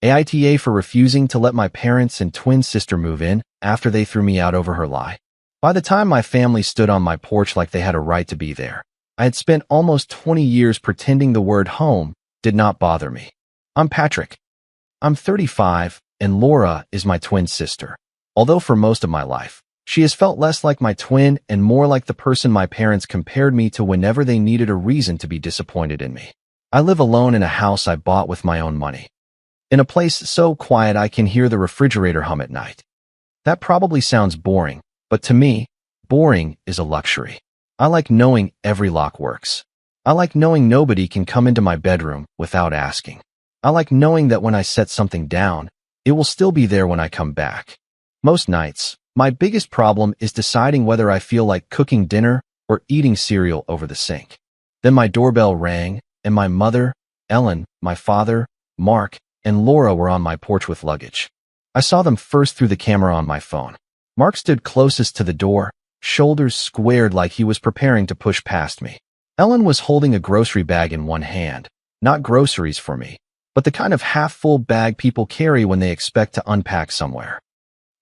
AITA for refusing to let my parents and twin sister move in after they threw me out over her lie. By the time my family stood on my porch like they had a right to be there, I had spent almost 20 years pretending the word home did not bother me. I'm Patrick. I'm 35, and Laura is my twin sister. Although for most of my life, she has felt less like my twin and more like the person my parents compared me to whenever they needed a reason to be disappointed in me. I live alone in a house I bought with my own money, in a place so quiet I can hear the refrigerator hum at night. That probably sounds boring, but to me, boring is a luxury. I like knowing every lock works. I like knowing nobody can come into my bedroom without asking. I like knowing that when I set something down, it will still be there when I come back. Most nights, my biggest problem is deciding whether I feel like cooking dinner or eating cereal over the sink. Then my doorbell rang, and my mother, Ellen, my father, Mark, and Laura were on my porch with luggage. I saw them first through the camera on my phone. Mark stood closest to the door, shoulders squared like he was preparing to push past me. Ellen was holding a grocery bag in one hand, not groceries for me, but the kind of half-full bag people carry when they expect to unpack somewhere.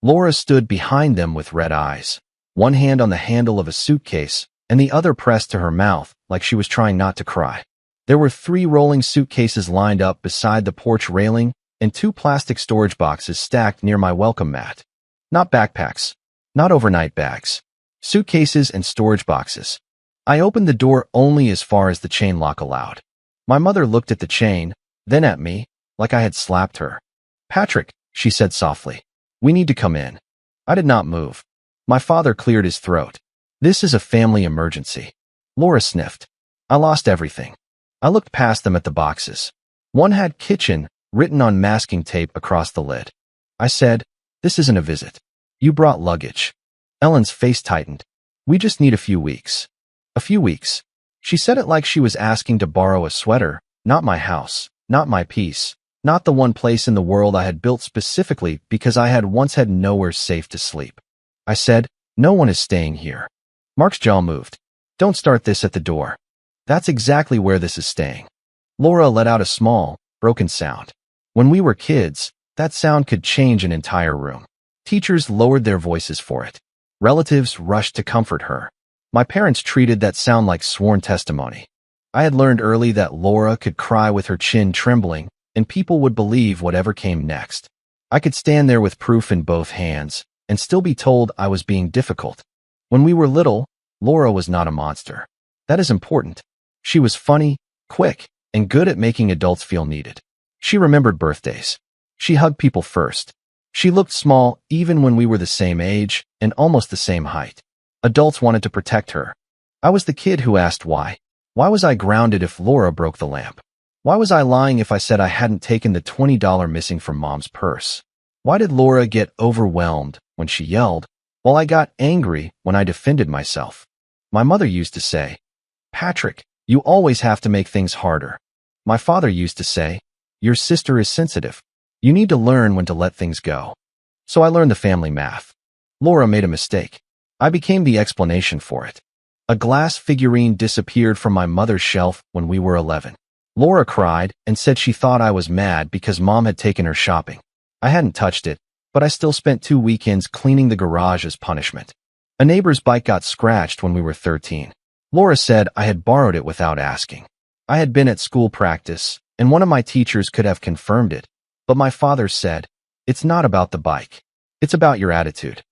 Laura stood behind them with red eyes, one hand on the handle of a suitcase and the other pressed to her mouth like she was trying not to cry. There were 3 rolling suitcases lined up beside the porch railing and 2 plastic storage boxes stacked near my welcome mat. Not backpacks, not overnight bags. Suitcases and storage boxes. I opened the door only as far as the chain lock allowed. My mother looked at the chain, then at me, like I had slapped her. "Patrick," she said softly, "we need to come in." I did not move. My father cleared his throat. "This is a family emergency." Laura sniffed. I lost everything. I looked past them at the boxes. One had kitchen written on masking tape across the lid. I said, "This isn't a visit. You brought luggage." Ellen's face tightened. "We just need a few weeks." A few weeks. She said it like she was asking to borrow a sweater, not my house, not my peace, not the one place in the world I had built specifically because I had once had nowhere safe to sleep. I said, "No one is staying here." Mark's jaw moved. "Don't start this at the door." "That's exactly where this is staying." Laura let out a small, broken sound. When we were kids, that sound could change an entire room. Teachers lowered their voices for it. Relatives rushed to comfort her. My parents treated that sound like sworn testimony. I had learned early that Laura could cry with her chin trembling, and people would believe whatever came next. I could stand there with proof in both hands and still be told I was being difficult. When we were little, Laura was not a monster. That is important. She was funny, quick, and good at making adults feel needed. She remembered birthdays. She hugged people first. She looked small even when we were the same age and almost the same height. Adults wanted to protect her. I was the kid who asked why. Why was I grounded if Laura broke the lamp? Why was I lying if I said I hadn't taken the $20 missing from Mom's purse? Why did Laura get overwhelmed when she yelled, while I got angry when I defended myself? My mother used to say, "Patrick, you always have to make things harder." My father used to say, "Your sister is sensitive. You need to learn when to let things go." So I learned the family math. Laura made a mistake. I became the explanation for it. A glass figurine disappeared from my mother's shelf when we were 11. Laura cried and said she thought I was mad because Mom had taken her shopping. I hadn't touched it, but I still spent 2 weekends cleaning the garage as punishment. A neighbor's bike got scratched when we were 13. Laura said I had borrowed it without asking. I had been at school practice, and one of my teachers could have confirmed it, but my father said, "It's not about the bike. It's about your attitude."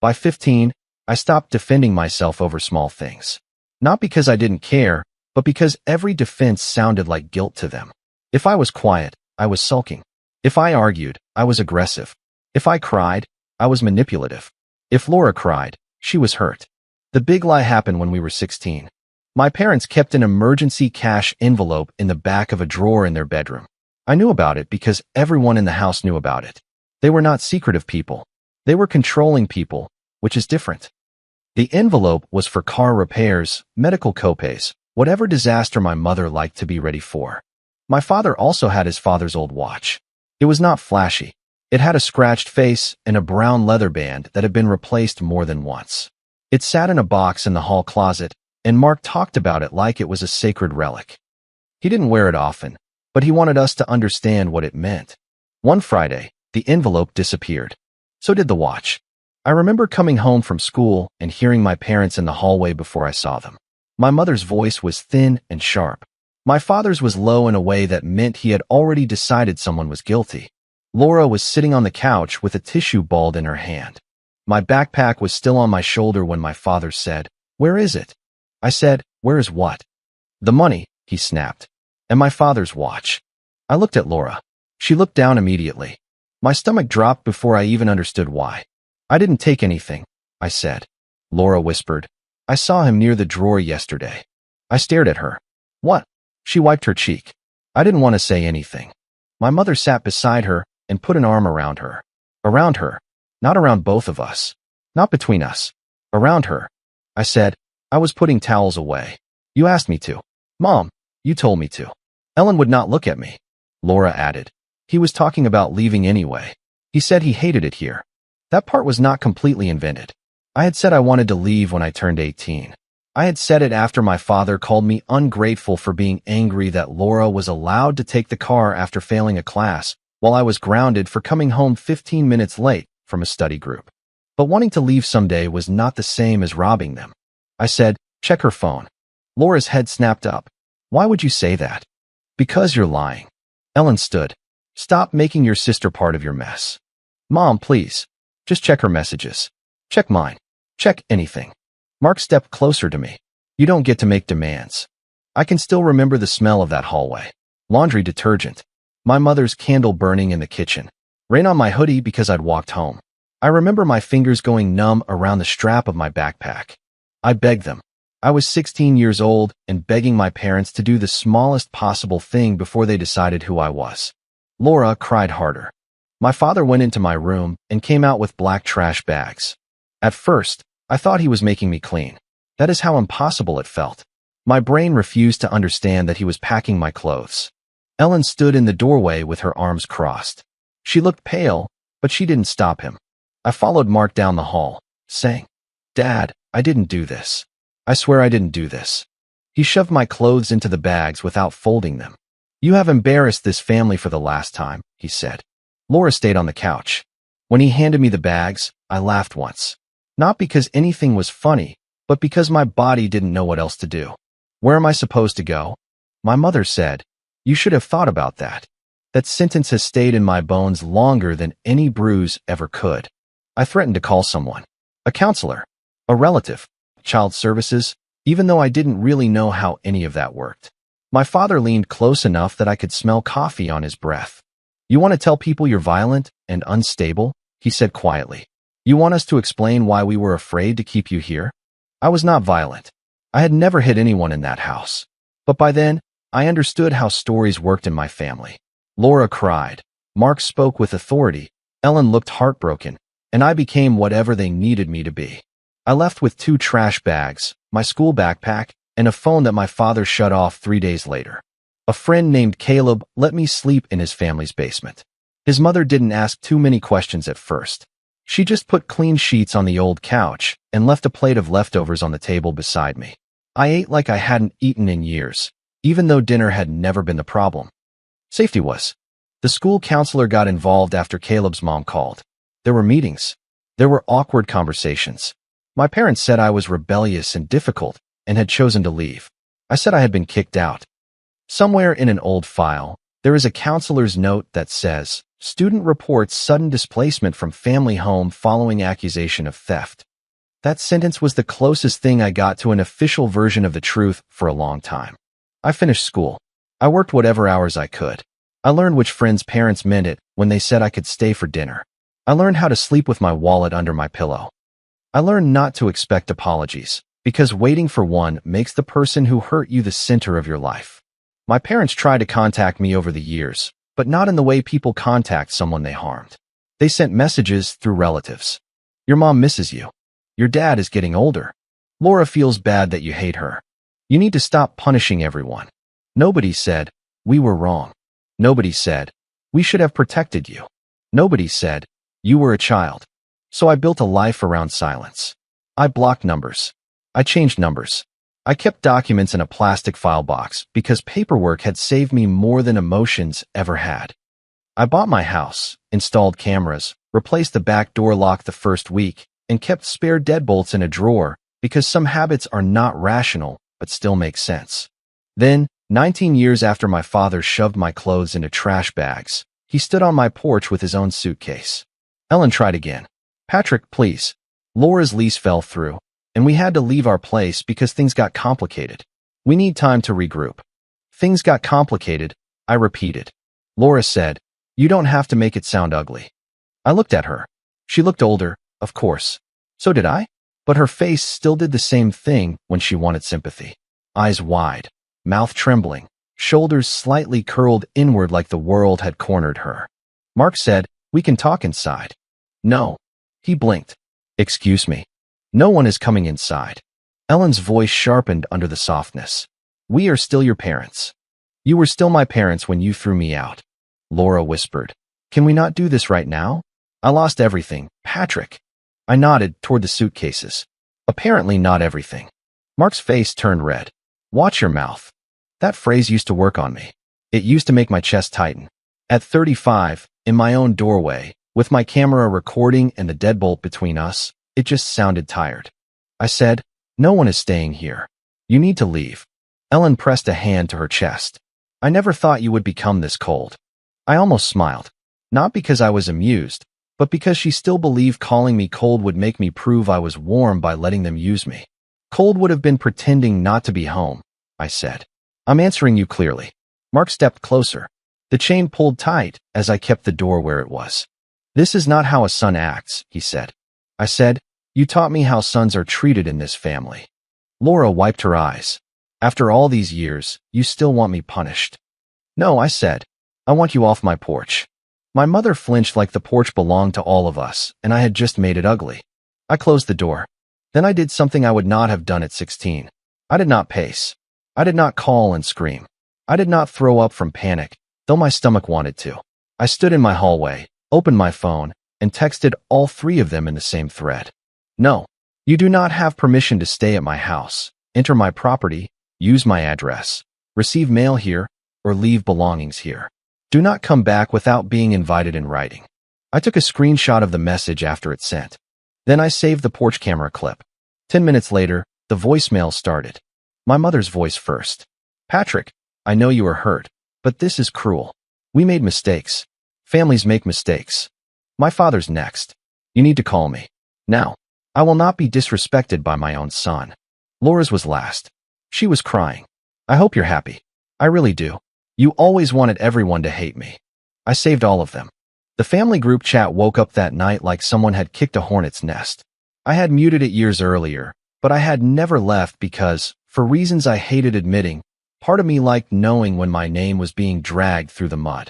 By 15, I stopped defending myself over small things. Not because I didn't care, but because every defense sounded like guilt to them. If I was quiet, I was sulking. If I argued, I was aggressive. If I cried, I was manipulative. If Laura cried, she was hurt. The big lie happened when we were 16. My parents kept an emergency cash envelope in the back of a drawer in their bedroom. I knew about it because everyone in the house knew about it. They were not secretive people. They were controlling people, which is different. The envelope was for car repairs, medical copays, whatever disaster my mother liked to be ready for. My father also had his father's old watch. It was not flashy. It had a scratched face and a brown leather band that had been replaced more than once. It sat in a box in the hall closet, and Mark talked about it like it was a sacred relic. He didn't wear it often, but he wanted us to understand what it meant. One Friday, the envelope disappeared. So did the watch. I remember coming home from school and hearing my parents in the hallway before I saw them. My mother's voice was thin and sharp. My father's was low in a way that meant he had already decided someone was guilty. Laura was sitting on the couch with a tissue ball in her hand. My backpack was still on my shoulder when my father said, "Where is it?" I said, "Where is what?" "The money," he snapped. "And my father's watch." I looked at Laura. She looked down immediately. My stomach dropped before I even understood why. "I didn't take anything," I said. Laura whispered, "I saw him near the drawer yesterday." I stared at her. "What?" She wiped her cheek. I didn't want to say anything. My mother sat beside her and put an arm around her. Around her. Not around both of us. Not between us. Around her. I said, "I was putting towels away. You asked me to." "Mom, you told me to." "Ellen would not look at me," Laura added. "He was talking about leaving anyway. He said he hated it here." That part was not completely invented. I had said I wanted to leave when I turned 18. I had said it after my father called me ungrateful for being angry that Laura was allowed to take the car after failing a class, while I was grounded for coming home 15 minutes late from a study group. But wanting to leave someday was not the same as robbing them. I said, "Check her phone." Laura's head snapped up. "Why would you say that?" "Because you're lying." Ellen stood. "Stop making your sister part of your mess." "Mom, please. Just check her messages. Check mine. Check anything." Mark stepped closer to me. "You don't get to make demands." I can still remember the smell of that hallway. Laundry detergent. My mother's candle burning in the kitchen. Rain on my hoodie because I'd walked home. I remember my fingers going numb around the strap of my backpack. I begged them. I was 16 years old and begging my parents to do the smallest possible thing before they decided who I was. Laura cried harder. My father went into my room and came out with black trash bags. At first, I thought he was making me clean. That is how impossible it felt. My brain refused to understand that he was packing my clothes. Ellen stood in the doorway with her arms crossed. She looked pale, but she didn't stop him. I followed Mark down the hall, saying, "Dad, I didn't do this. I swear I didn't do this." He shoved my clothes into the bags without folding them. "You have embarrassed this family for the last time," he said. Laura stayed on the couch. When he handed me the bags, I laughed once. Not because anything was funny, but because my body didn't know what else to do. "Where am I supposed to go?" My mother said, "You should have thought about that." That sentence has stayed in my bones longer than any bruise ever could. I threatened to call someone. A counselor. A relative. Child services, even though I didn't really know how any of that worked. My father leaned close enough that I could smell coffee on his breath. "You want to tell people you're violent and unstable?" he said quietly. "You want us to explain why we were afraid to keep you here?" I was not violent. I had never hit anyone in that house. But by then, I understood how stories worked in my family. Laura cried. Mark spoke with authority. Ellen looked heartbroken, and I became whatever they needed me to be. I left with 2 trash bags, my school backpack, and a phone that my father shut off 3 days later. A friend named Caleb let me sleep in his family's basement. His mother didn't ask too many questions at first. She just put clean sheets on the old couch and left a plate of leftovers on the table beside me. I ate like I hadn't eaten in years, even though dinner had never been the problem. Safety was. The school counselor got involved after Caleb's mom called. There were meetings. There were awkward conversations. My parents said I was rebellious and difficult and had chosen to leave. I said I had been kicked out. Somewhere in an old file, there is a counselor's note that says, "Student reports sudden displacement from family home following accusation of theft." That sentence was the closest thing I got to an official version of the truth for a long time. I finished school. I worked whatever hours I could. I learned which friends' parents meant it when they said I could stay for dinner. I learned how to sleep with my wallet under my pillow. I learned not to expect apologies, because waiting for one makes the person who hurt you the center of your life. My parents tried to contact me over the years, but not in the way people contact someone they harmed. They sent messages through relatives. "Your mom misses you. Your dad is getting older. Laura feels bad that you hate her. You need to stop punishing everyone." Nobody said, "We were wrong." Nobody said, "We should have protected you." Nobody said, "You were a child." So I built a life around silence. I blocked numbers. I changed numbers. I kept documents in a plastic file box because paperwork had saved me more than emotions ever had. I bought my house, installed cameras, replaced the back door lock the first week, and kept spare deadbolts in a drawer because some habits are not rational but still make sense. Then, 19 years after my father shoved my clothes into trash bags, he stood on my porch with his own suitcase. Ellen tried again. Patrick, please. Laura's lease fell through, and we had to leave our place because things got complicated. We need time to regroup. Things got complicated, I repeated. Laura said, you don't have to make it sound ugly. I looked at her. She looked older, of course. So did I? But her face still did the same thing when she wanted sympathy. Eyes wide, mouth trembling, shoulders slightly curled inward like the world had cornered her. Mark said, we can talk inside. No. He blinked. Excuse me. No one is coming inside. Ellen's voice sharpened under the softness. We are still your parents. You were still my parents when you threw me out. Laura whispered. Can we not do this right now? I lost everything, Patrick. I nodded toward the suitcases. Apparently not everything. Mark's face turned red. Watch your mouth. That phrase used to work on me. It used to make my chest tighten. At 35, in my own doorway, with my camera recording and the deadbolt between us, it just sounded tired. I said, no one is staying here. You need to leave. Ellen pressed a hand to her chest. I never thought you would become this cold. I almost smiled. Not because I was amused, but because she still believed calling me cold would make me prove I was warm by letting them use me. Cold would have been pretending not to be home, I said. I'm answering you clearly. Mark stepped closer. The chain pulled tight as I kept the door where it was. This is not how a son acts, he said. I said, you taught me how sons are treated in this family. Laura wiped her eyes. After all these years, you still want me punished. No, I said. I want you off my porch. My mother flinched like the porch belonged to all of us, and I had just made it ugly. I closed the door. Then I did something I would not have done at 16. I did not pace. I did not call and scream. I did not throw up from panic, though my stomach wanted to. I stood in my hallway, opened my phone, and texted all three of them in the same thread. No, you do not have permission to stay at my house, enter my property, use my address, receive mail here, or leave belongings here. Do not come back without being invited in writing. I took a screenshot of the message after it sent. Then I saved the porch camera clip. 10 minutes later, the voicemail started. My mother's voice first. Patrick, I know you are hurt, but this is cruel. We made mistakes. Families make mistakes. My father's next. You need to call me. Now. I will not be disrespected by my own son. Laura's was last. She was crying. I hope you're happy. I really do. You always wanted everyone to hate me. I saved all of them. The family group chat woke up that night like someone had kicked a hornet's nest. I had muted it years earlier, but I had never left because, for reasons I hated admitting, part of me liked knowing when my name was being dragged through the mud.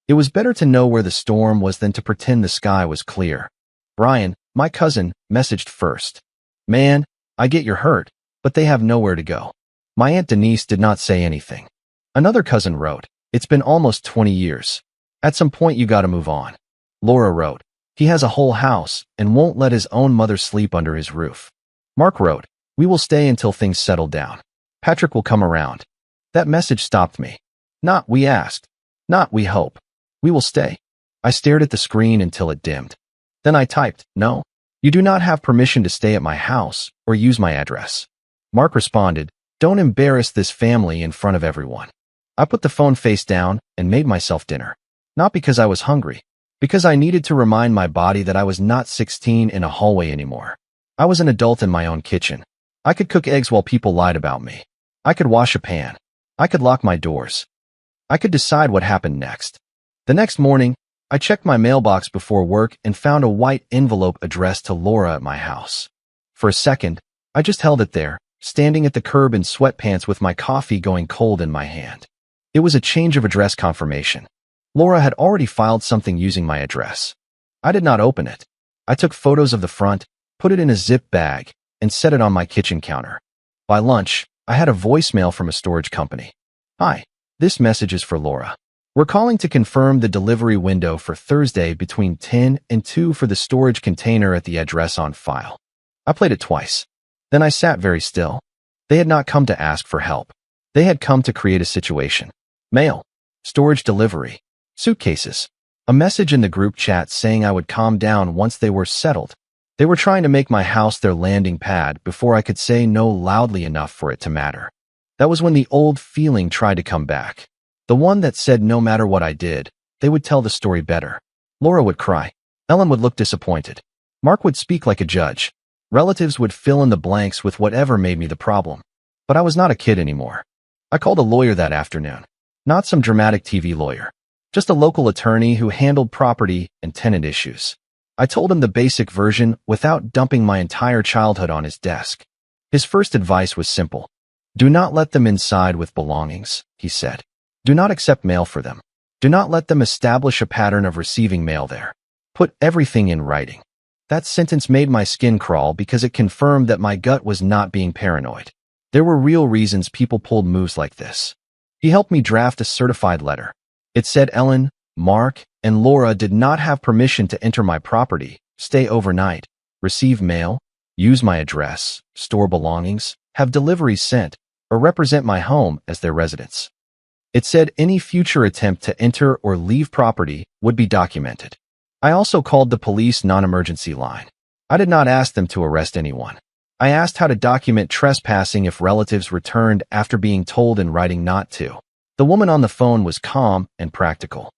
It was better to know where the storm was than to pretend the sky was clear. Brian, my cousin, messaged first. Man, I get you're hurt, but they have nowhere to go. My Aunt Denise did not say anything. Another cousin wrote, it's been almost 20 years. At some point you gotta move on. Laura wrote, he has a whole house and won't let his own mother sleep under his roof. Mark wrote, we will stay until things settle down. Patrick will come around. That message stopped me. Not we asked. Not we hope. We will stay. I stared at the screen until it dimmed. Then I typed, no, you do not have permission to stay at my house or use my address. Mark responded, don't embarrass this family in front of everyone. I put the phone face down and made myself dinner. Not because I was hungry, because I needed to remind my body that I was not 16 in a hallway anymore. I was an adult in my own kitchen. I could cook eggs while people lied about me. I could wash a pan. I could lock my doors. I could decide what happened next. The next morning, I checked my mailbox before work and found a white envelope addressed to Laura at my house. For a second, I just held it there, standing at the curb in sweatpants with my coffee going cold in my hand. It was a change of address confirmation. Laura had already filed something using my address. I did not open it. I took photos of the front, put it in a zip bag, and set it on my kitchen counter. By lunch, I had a voicemail from a storage company. Hi, this message is for Laura. We're calling to confirm the delivery window for Thursday between 10 and 2 for the storage container at the address on file. I played it twice. Then I sat very still. They had not come to ask for help. They had come to create a situation. Mail. Storage delivery. Suitcases. A message in the group chat saying I would calm down once they were settled. They were trying to make my house their landing pad before I could say no loudly enough for it to matter. That was when the old feeling tried to come back. The one that said no matter what I did, they would tell the story better. Laura would cry. Ellen would look disappointed. Mark would speak like a judge. Relatives would fill in the blanks with whatever made me the problem. But I was not a kid anymore. I called a lawyer that afternoon. Not some dramatic TV lawyer. Just a local attorney who handled property and tenant issues. I told him the basic version without dumping my entire childhood on his desk. His first advice was simple. Do not let them inside with belongings, he said. Do not accept mail for them. Do not let them establish a pattern of receiving mail there. Put everything in writing. That sentence made my skin crawl because it confirmed that my gut was not being paranoid. There were real reasons people pulled moves like this. He helped me draft a certified letter. It said Ellen, Mark, and Laura did not have permission to enter my property, stay overnight, receive mail, use my address, store belongings, have deliveries sent, or represent my home as their residence. It said any future attempt to enter or leave property would be documented. I also called the police non-emergency line. I did not ask them to arrest anyone. I asked how to document trespassing if relatives returned after being told in writing not to. The woman on the phone was calm and practical.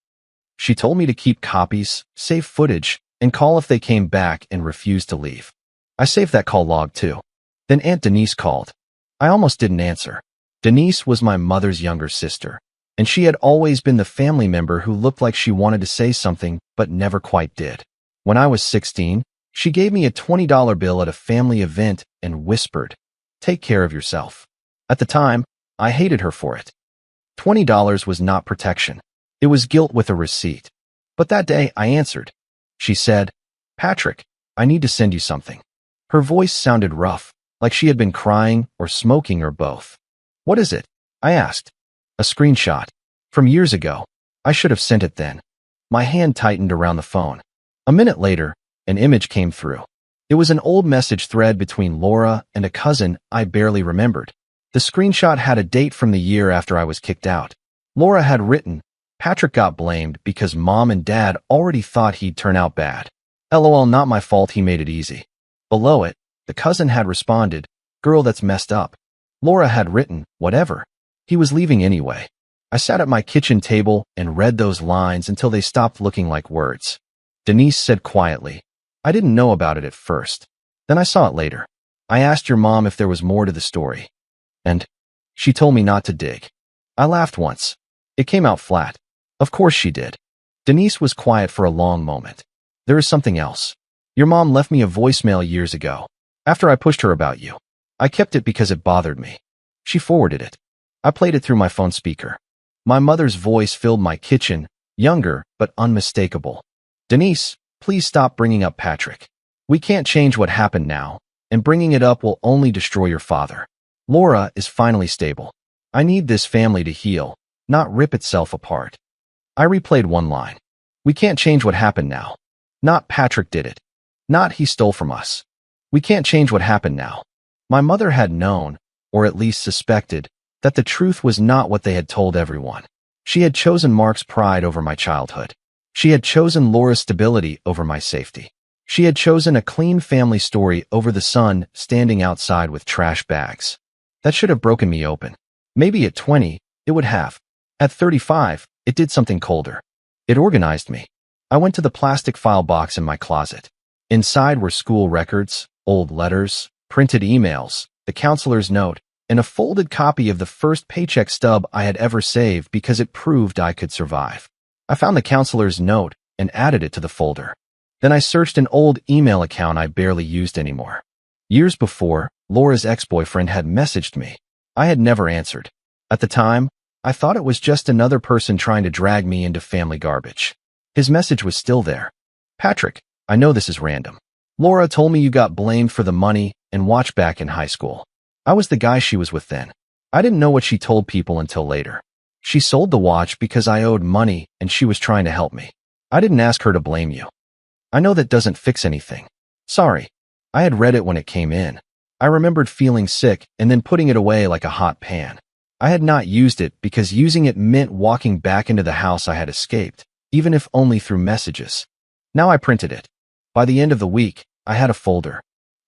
She told me to keep copies, save footage, and call if they came back and refused to leave. I saved that call log too. Then Aunt Denise called. I almost didn't answer. Denise was my mother's younger sister, and she had always been the family member who looked like she wanted to say something but never quite did. When I was 16, she gave me a $20 bill at a family event and whispered, "Take care of yourself." At the time, I hated her for it. $20 was not protection. It was guilt with a receipt. But that day, I answered. She said, "Patrick, I need to send you something." Her voice sounded rough, like she had been crying or smoking or both. "What is it?" I asked. "A screenshot. From years ago. I should have sent it then." My hand tightened around the phone. A minute later, an image came through. It was an old message thread between Laura and a cousin I barely remembered. The screenshot had a date from the year after I was kicked out. Laura had written, "Patrick got blamed because mom and dad already thought he'd turn out bad. LOL, not my fault, he made it easy." Below it, the cousin had responded, "Girl, that's messed up." Laura had written, "Whatever. He was leaving anyway." I sat at my kitchen table and read those lines until they stopped looking like words. Denise said quietly, "I didn't know about it at first. Then I saw it later. I asked your mom if there was more to the story. And she told me not to dig." I laughed once. It came out flat. Of course she did. Denise was quiet for a long moment. "There is something else. Your mom left me a voicemail years ago, after I pushed her about you. I kept it because it bothered me." She forwarded it. I played it through my phone speaker. My mother's voice filled my kitchen, younger but unmistakable. "Denise, please stop bringing up Patrick. We can't change what happened now, and bringing it up will only destroy your father. Laura is finally stable. I need this family to heal, not rip itself apart." I replayed one line. "We can't change what happened now. Not Patrick did it. Not he stole from us. We can't change what happened now." My mother had known, or at least suspected, that the truth was not what they had told everyone. She had chosen Mark's pride over my childhood. She had chosen Laura's stability over my safety. She had chosen a clean family story over the son standing outside with trash bags. That should have broken me open. Maybe at 20, it would have. At 35, it did something colder. It organized me. I went to the plastic file box in my closet. Inside were school records, old letters, printed emails, the counselor's note, and a folded copy of the first paycheck stub I had ever saved because it proved I could survive. I found the counselor's note and added it to the folder. Then I searched an old email account I barely used anymore. Years before, Laura's ex-boyfriend had messaged me. I had never answered. At the time, I thought it was just another person trying to drag me into family garbage. His message was still there. "Patrick, I know this is random. Laura told me you got blamed for the money and watch back in high school. I was the guy she was with then. I didn't know what she told people until later. She sold the watch because I owed money and she was trying to help me. I didn't ask her to blame you. I know that doesn't fix anything. Sorry." I had read it when it came in. I remembered feeling sick and then putting it away like a hot pan. I had not used it because using it meant walking back into the house I had escaped. even if only through messages. Now I printed it. By the end of the week, I had a folder.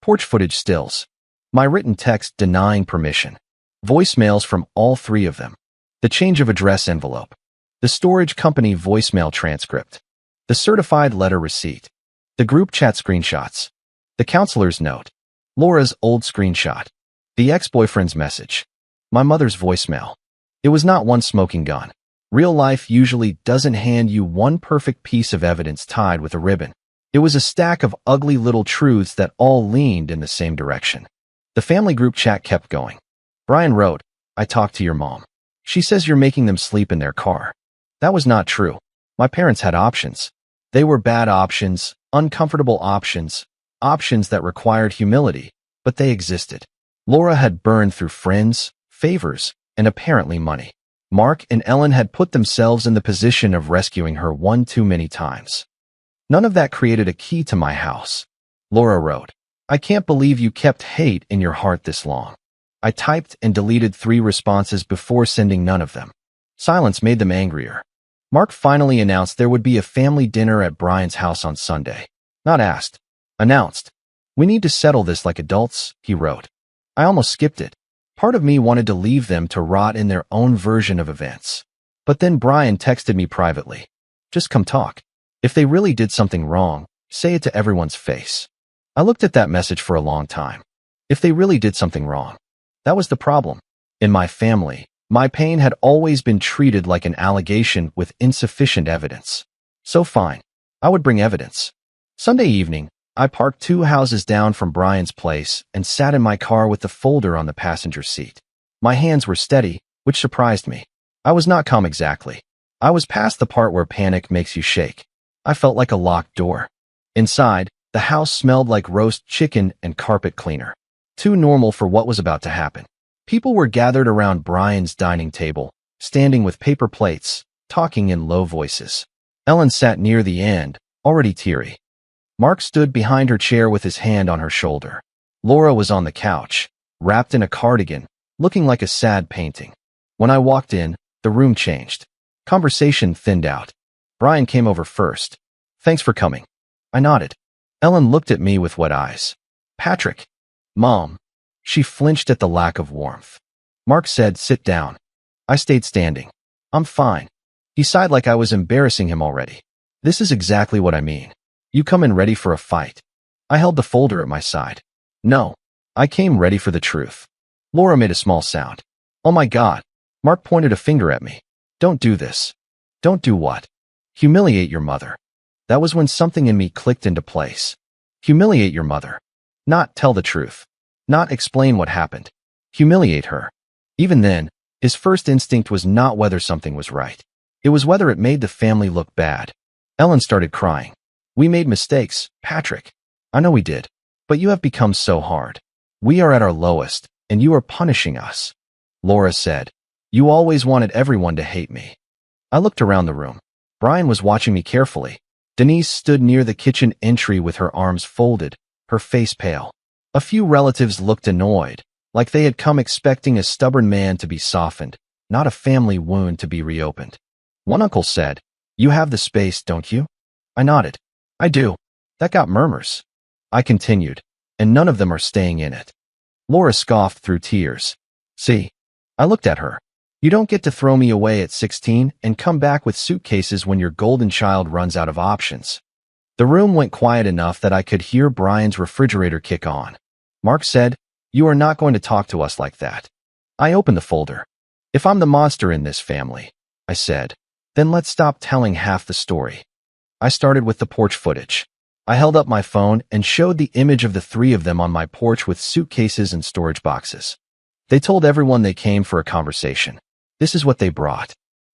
Porch footage stills. My written text denying permission. Voicemails from all three of them. The change of address envelope. The storage company voicemail transcript. The certified letter receipt. The group chat screenshots. The counselor's note. Laura's old screenshot. The ex-boyfriend's message. My mother's voicemail. It was not one smoking gun. Real life usually doesn't hand you one perfect piece of evidence tied with a ribbon. It was a stack of ugly little truths that all leaned in the same direction. The family group chat kept going. Brian wrote, "I talked to your mom. She says you're making them sleep in their car." That was not true. My parents had options. They were bad options, uncomfortable options, options that required humility, but they existed. Laura had burned through friends, favors, and apparently money. Mark and Ellen had put themselves in the position of rescuing her one too many times. None of that created a key to my house. Laura wrote, "I can't believe you kept hate in your heart this long." I typed and deleted 3 responses before sending none of them. Silence made them angrier. Mark finally announced there would be a family dinner at Brian's house on Sunday. Not asked. Announced. "We need to settle this like adults," he wrote. I almost skipped it. Part of me wanted to leave them to rot in their own version of events. But then Brian texted me privately. "Just come talk. If they really did something wrong, say it to everyone's face." I looked at that message for a long time. If they really did something wrong. That was the problem. In my family, my pain had always been treated like an allegation with insufficient evidence. So fine, I would bring evidence. Sunday evening, I parked 2 houses down from Brian's place and sat in my car with the folder on the passenger seat. My hands were steady, which surprised me. I was not calm exactly. I was past the part where panic makes you shake. I felt like a locked door. Inside, the house smelled like roast chicken and carpet cleaner. Too normal for what was about to happen. People were gathered around Brian's dining table, standing with paper plates, talking in low voices. Ellen sat near the end, already teary. Mark stood behind her chair with his hand on her shoulder. Laura was on the couch, wrapped in a cardigan, looking like a sad painting. When I walked in, the room changed. Conversation thinned out. Brian came over first. "Thanks for coming." I nodded. Ellen looked at me with wet eyes. "Patrick." "Mom." She flinched at the lack of warmth. Mark said, "Sit down." I stayed standing. "I'm fine." He sighed like I was embarrassing him already. "This is exactly what I mean. You come in ready for a fight." I held the folder at my side. "No. I came ready for the truth." Laura made a small sound. "Oh my God." Mark pointed a finger at me. "Don't do this." "Don't do what?" "Humiliate your mother." That was when something in me clicked into place. Humiliate your mother. Not tell the truth. Not explain what happened. Humiliate her. Even then, his first instinct was not whether something was right. It was whether it made the family look bad. Ellen started crying. "We made mistakes, Patrick." "I know we did. But you have become so hard. We are at our lowest, and you are punishing us." Laura said, "You always wanted everyone to hate me." I looked around the room. Brian was watching me carefully. Denise stood near the kitchen entry with her arms folded, her face pale. A few relatives looked annoyed, like they had come expecting a stubborn man to be softened, not a family wound to be reopened. One uncle said, "You have the space, don't you?" I nodded. "I do." That got murmurs. I continued, "And none of them are staying in it." Laura scoffed through tears. "See?" I looked at her. "You don't get to throw me away at 16 and come back with suitcases when your golden child runs out of options." The room went quiet enough that I could hear Brian's refrigerator kick on. Mark said, "You are not going to talk to us like that." I opened the folder. "If I'm the monster in this family," I said, "then let's stop telling half the story." I started with the porch footage. I held up my phone and showed the image of the 3 of them on my porch with suitcases and storage boxes. They told everyone they came for a conversation. This is what they brought.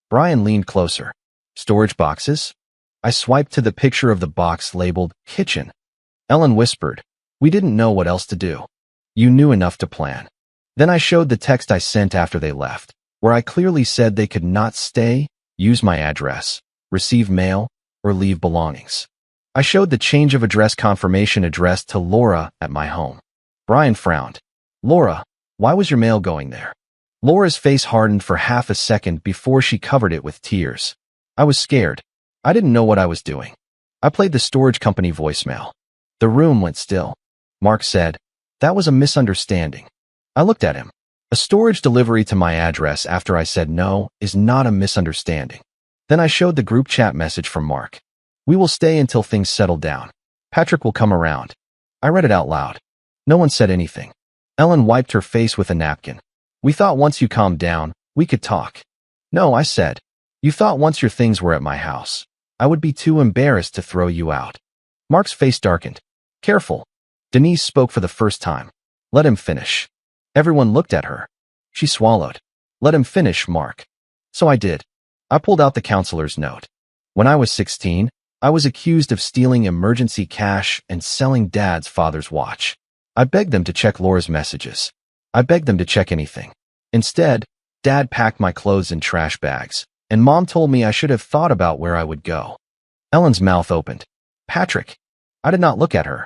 Brian leaned closer. "Storage boxes?" I swiped to the picture of the box labeled kitchen. Ellen whispered, "We didn't know what else to do." "You knew enough to plan." Then I showed the text I sent after they left, where I clearly said they could not stay, use my address, receive mail, or leave belongings. I showed the change of address confirmation addressed to Laura at my home. Brian frowned. "Laura, why was your mail going there?" Laura's face hardened for half a second before she covered it with tears. "I was scared." I didn't know what I was doing. I played the storage company voicemail. The room went still. Mark said, "That was a misunderstanding." I looked at him. A storage delivery to my address after I said no is not a misunderstanding. Then I showed the group chat message from Mark. "We will stay until things settle down. Patrick will come around." I read it out loud. No one said anything. Ellen wiped her face with a napkin. "We thought once you calmed down, we could talk." "No," I said. "You thought once your things were at my house, I would be too embarrassed to throw you out." Mark's face darkened. "Careful." Denise spoke for the first time. "Let him finish." Everyone looked at her. She swallowed. "Let him finish, Mark." So I did. I pulled out the counselor's note. When I was 16, I was accused of stealing emergency cash and selling Dad's father's watch. I begged them to check Laura's messages. I begged them to check anything. Instead, Dad packed my clothes in trash bags, and Mom told me I should have thought about where I would go. Ellen's mouth opened. "Patrick." I did not look at her.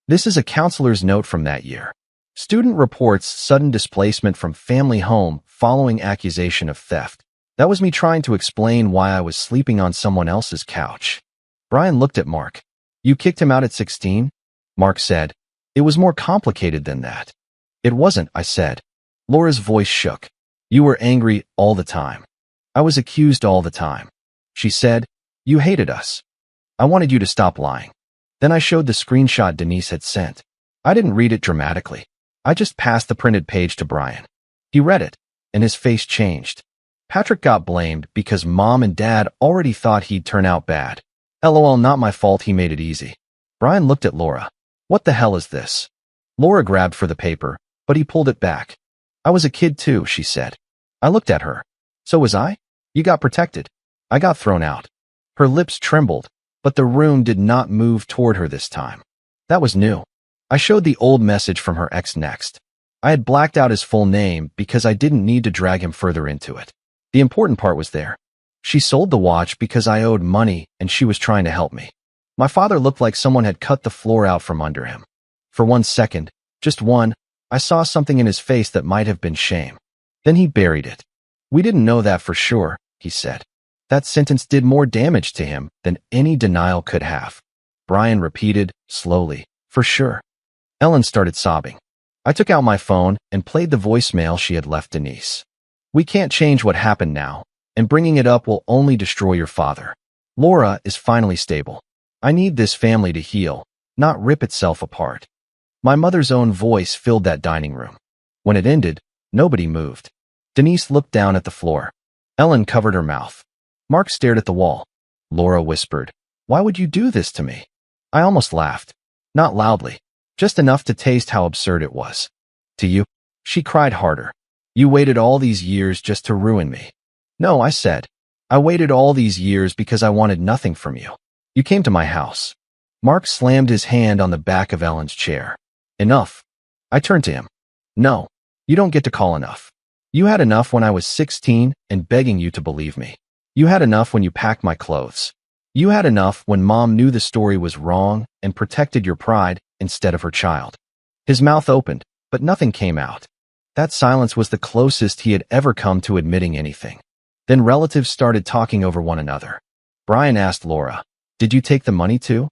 "This is a counselor's note from that year. Student reports sudden displacement from family home following accusation of theft." That was me trying to explain why I was sleeping on someone else's couch. Brian looked at Mark. "You kicked him out at 16? Mark said, "It was more complicated than that." "It wasn't," I said. Laura's voice shook. "You were angry all the time. I was accused all the time." She said, "You hated us. I wanted you to stop lying." Then I showed the screenshot Denise had sent. I didn't read it dramatically. I just passed the printed page to Brian. He read it, and his face changed. Patrick got blamed because Mom and Dad already thought he'd turn out bad. LOL, not my fault, he made it easy. Brian looked at Laura. "What the hell is this?" Laura grabbed for the paper, but he pulled it back. "I was a kid too," she said. I looked at her. "So was I? You got protected. I got thrown out." Her lips trembled, but the room did not move toward her this time. That was new. I showed the old message from her ex next. I had blacked out his full name because I didn't need to drag him further into it. The important part was there. She sold the watch because I owed money and she was trying to help me. My father looked like someone had cut the floor out from under him. For 1 second, just one, I saw something in his face that might have been shame. Then he buried it. "We didn't know that for sure," he said. That sentence did more damage to him than any denial could have. Brian repeated, slowly, "For sure." Ellen started sobbing. I took out my phone and played the voicemail she had left Denise. "We can't change what happened now, and bringing it up will only destroy your father. Laura is finally stable. I need this family to heal, not rip itself apart." My mother's own voice filled that dining room. When it ended, nobody moved. Denise looked down at the floor. Ellen covered her mouth. Mark stared at the wall. Laura whispered, "Why would you do this to me?" I almost laughed. Not loudly, just enough to taste how absurd it was. "To you?" She cried harder. "You waited all these years just to ruin me." "No," I said. "I waited all these years because I wanted nothing from you. You came to my house." Mark slammed his hand on the back of Ellen's chair. "Enough." I turned to him. "No, you don't get to call enough. You had enough when I was 16 and begging you to believe me. You had enough when you packed my clothes. You had enough when Mom knew the story was wrong and protected your pride instead of her child." His mouth opened, but nothing came out. That silence was the closest he had ever come to admitting anything. Then relatives started talking over one another. Brian asked Laura, "Did you take the money too?"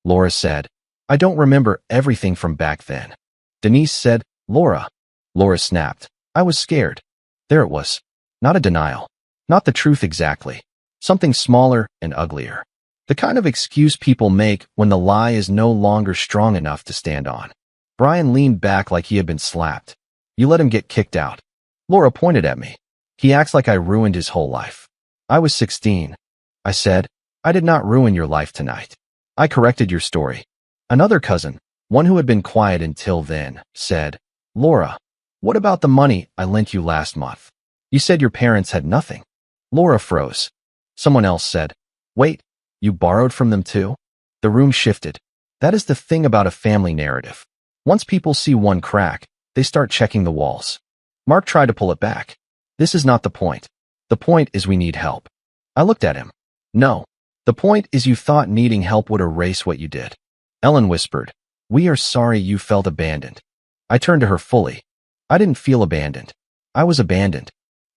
Laura said, "I don't remember everything from back then." Denise said, "Laura." Laura snapped. I was scared. There it was. Not a denial. Not the truth exactly. Something smaller and uglier. The kind of excuse people make when the lie is no longer strong enough to stand on. Brian leaned back like he had been slapped. "You let him get kicked out." Laura pointed at me. "He acts like I ruined his whole life." "I was 16. I said, "I did not ruin your life tonight. I corrected your story." Another cousin, one who had been quiet until then, said, "Laura, what about the money I lent you last month? You said your parents had nothing." Laura froze. Someone else said, "Wait, you borrowed from them too?" The room shifted. That is the thing about a family narrative. Once people see one crack, they start checking the walls. Mark tried to pull it back. "This is not the point. The point is we need help." I looked at him. "No. The point is you thought needing help would erase what you did." Ellen whispered, "We are sorry you felt abandoned." I turned to her fully. I didn't feel abandoned. I was abandoned.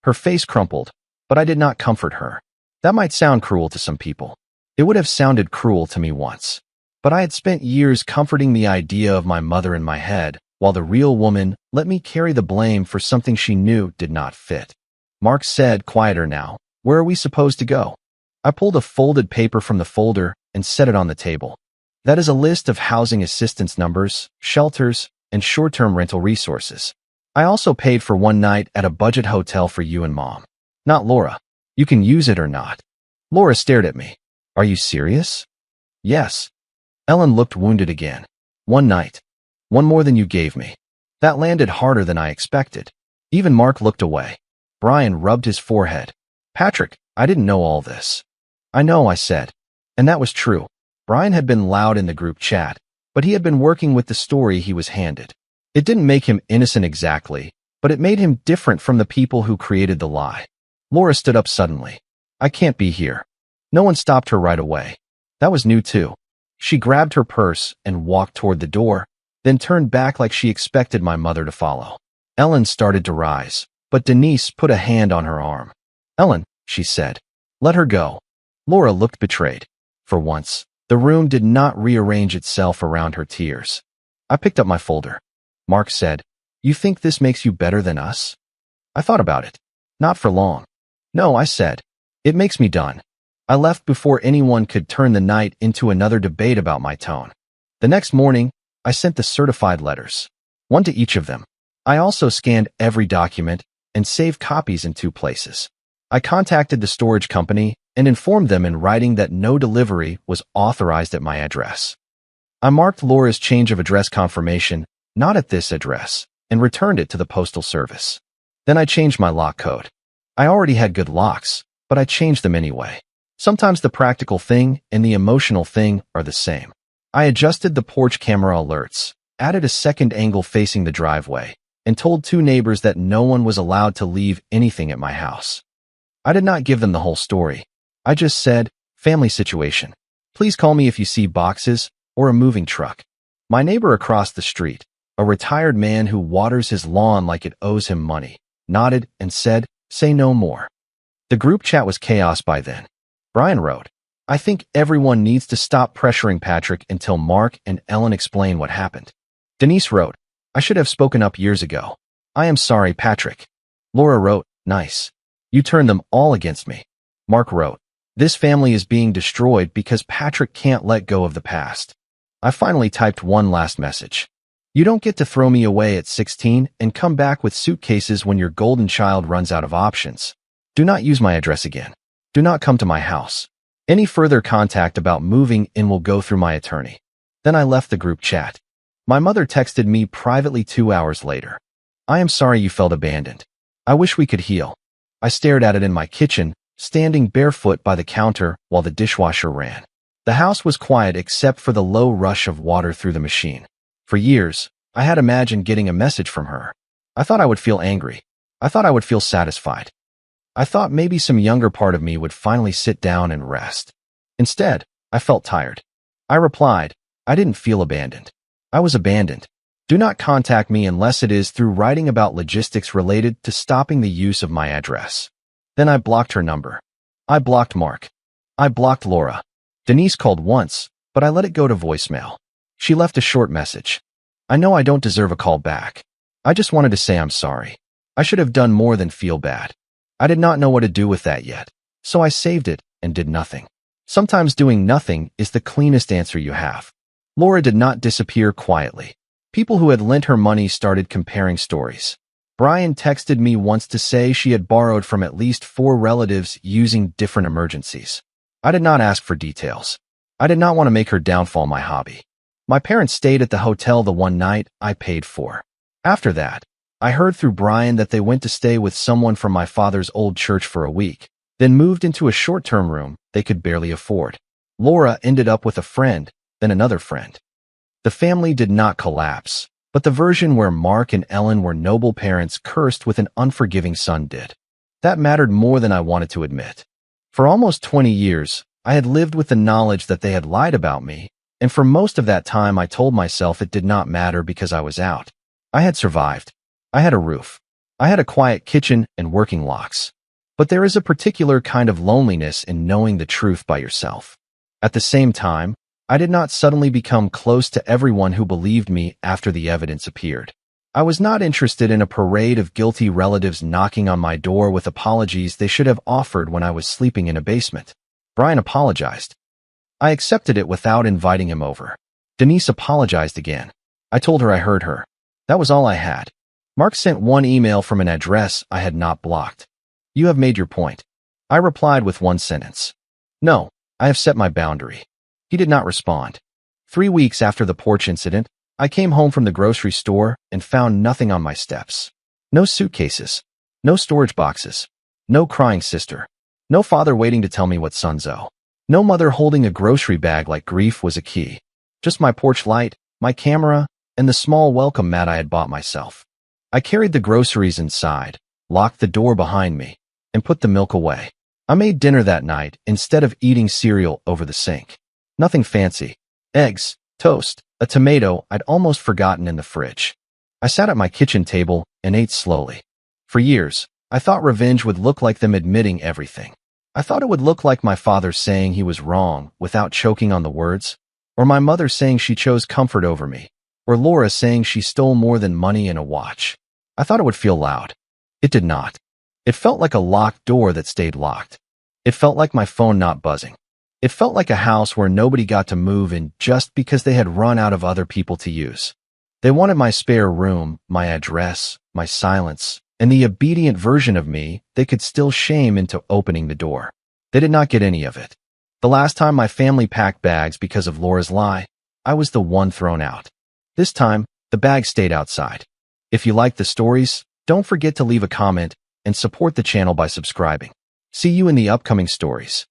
Her face crumpled, but I did not comfort her. That might sound cruel to some people. It would have sounded cruel to me once. But I had spent years comforting the idea of my mother in my head, while the real woman let me carry the blame for something she knew did not fit. Mark said, quieter now, "Where are we supposed to go?" I pulled a folded paper from the folder and set it on the table. "That is a list of housing assistance numbers, shelters, and short-term rental resources. I also paid for one night at a budget hotel for you and Mom." "Not Laura. You can use it or not." Laura stared at me. "Are you serious?" "Yes." Ellen looked wounded again. "One night. One more than you gave me." That landed harder than I expected. Even Mark looked away. Brian rubbed his forehead. "Patrick, I didn't know all this." "I know," I said. And that was true. Brian had been loud in the group chat, but he had been working with the story he was handed. It didn't make him innocent exactly, but it made him different from the people who created the lie. Laura stood up suddenly. "I can't be here." No one stopped her right away. That was new too. She grabbed her purse and walked toward the door, then turned back like she expected my mother to follow. Ellen started to rise, but Denise put a hand on her arm. "Ellen," she said, "let her go." Laura looked betrayed. For once, the room did not rearrange itself around her tears. I picked up my folder. Mark said, "You think this makes you better than us?" I thought about it. Not for long. "No," I said. "It makes me done." I left before anyone could turn the night into another debate about my tone. The next morning, I sent the certified letters. One to each of them. I also scanned every document and saved copies in 2 places. I contacted the storage company and informed them in writing that no delivery was authorized at my address. I marked Laura's change of address confirmation, "Not at this address," and returned it to the postal service. Then I changed my lock code. I already had good locks, but I changed them anyway. Sometimes the practical thing and the emotional thing are the same. I adjusted the porch camera alerts, added a second angle facing the driveway, and told 2 neighbors that no one was allowed to leave anything at my house. I did not give them the whole story. I just said, "Family situation. Please call me if you see boxes or a moving truck." My neighbor across the street, a retired man who waters his lawn like it owes him money, nodded and said, "Say no more." The group chat was chaos by then. Brian wrote, "I think everyone needs to stop pressuring Patrick until Mark and Ellen explain what happened." Denise wrote, "I should have spoken up years ago. I am sorry, Patrick." Laura wrote, "Nice. You turned them all against me." Mark wrote, "This family is being destroyed because Patrick can't let go of the past." I finally typed one last message. "You don't get to throw me away at 16 and come back with suitcases when your golden child runs out of options. Do not use my address again. Do not come to my house. Any further contact about moving in will go through my attorney." Then I left the group chat. My mother texted me privately 2 hours later. "I am sorry you felt abandoned. I wish we could heal." I stared at it in my kitchen, standing barefoot by the counter while the dishwasher ran. The house was quiet except for the low rush of water through the machine. For years, I had imagined getting a message from her. I thought I would feel angry. I thought I would feel satisfied. I thought maybe some younger part of me would finally sit down and rest. Instead, I felt tired. I replied, "I didn't feel abandoned. I was abandoned. Do not contact me unless it is through writing about logistics related to stopping the use of my address." Then I blocked her number. I blocked Mark. I blocked Laura. Denise called once, but I let it go to voicemail. She left a short message. "I know I don't deserve a call back. I just wanted to say I'm sorry. I should have done more than feel bad. I did not know what to do with that yet, so I saved it and did nothing." Sometimes doing nothing is the cleanest answer you have. Laura did not disappear quietly. People who had lent her money started comparing stories. Brian texted me once to say she had borrowed from at least 4 relatives using different emergencies. I did not ask for details. I did not want to make her downfall my hobby. My parents stayed at the hotel the one night I paid for. After that, I heard through Brian that they went to stay with someone from my father's old church for a week, then moved into a short-term room they could barely afford. Laura ended up with a friend, then another friend. The family did not collapse, but the version where Mark and Ellen were noble parents cursed with an unforgiving son did. That mattered more than I wanted to admit. For almost 20 years, I had lived with the knowledge that they had lied about me, and for most of that time I told myself it did not matter because I was out. I had survived. I had a roof. I had a quiet kitchen and working locks. But there is a particular kind of loneliness in knowing the truth by yourself. At the same time, I did not suddenly become close to everyone who believed me after the evidence appeared. I was not interested in a parade of guilty relatives knocking on my door with apologies they should have offered when I was sleeping in a basement. Brian apologized. I accepted it without inviting him over. Denise apologized again. I told her I heard her. That was all I had. Mark sent one email from an address I had not blocked. You have made your point. I replied with one sentence. No, I have set my boundary. He did not respond. 3 weeks after the porch incident, I came home from the grocery store and found nothing on my steps. No suitcases. No storage boxes. No crying sister. No father waiting to tell me what sons owe. No mother holding a grocery bag like grief was a key. Just my porch light, my camera, and the small welcome mat I had bought myself. I carried the groceries inside, locked the door behind me, and put the milk away. I made dinner that night instead of eating cereal over the sink. Nothing fancy. Eggs, toast, a tomato I'd almost forgotten in the fridge. I sat at my kitchen table and ate slowly. For years, I thought revenge would look like them admitting everything. I thought it would look like my father saying he was wrong without choking on the words, or my mother saying she chose comfort over me, or Laura saying she stole more than money and a watch. I thought it would feel loud. It did not. It felt like a locked door that stayed locked. It felt like my phone not buzzing. It felt like a house where nobody got to move in just because they had run out of other people to use. They wanted my spare room, my address, my silence, and the obedient version of me they could still shame into opening the door. They did not get any of it. The last time my family packed bags because of Laura's lie, I was the one thrown out. This time, the bag stayed outside. If you like the stories, don't forget to leave a comment and support the channel by subscribing. See you in the upcoming stories.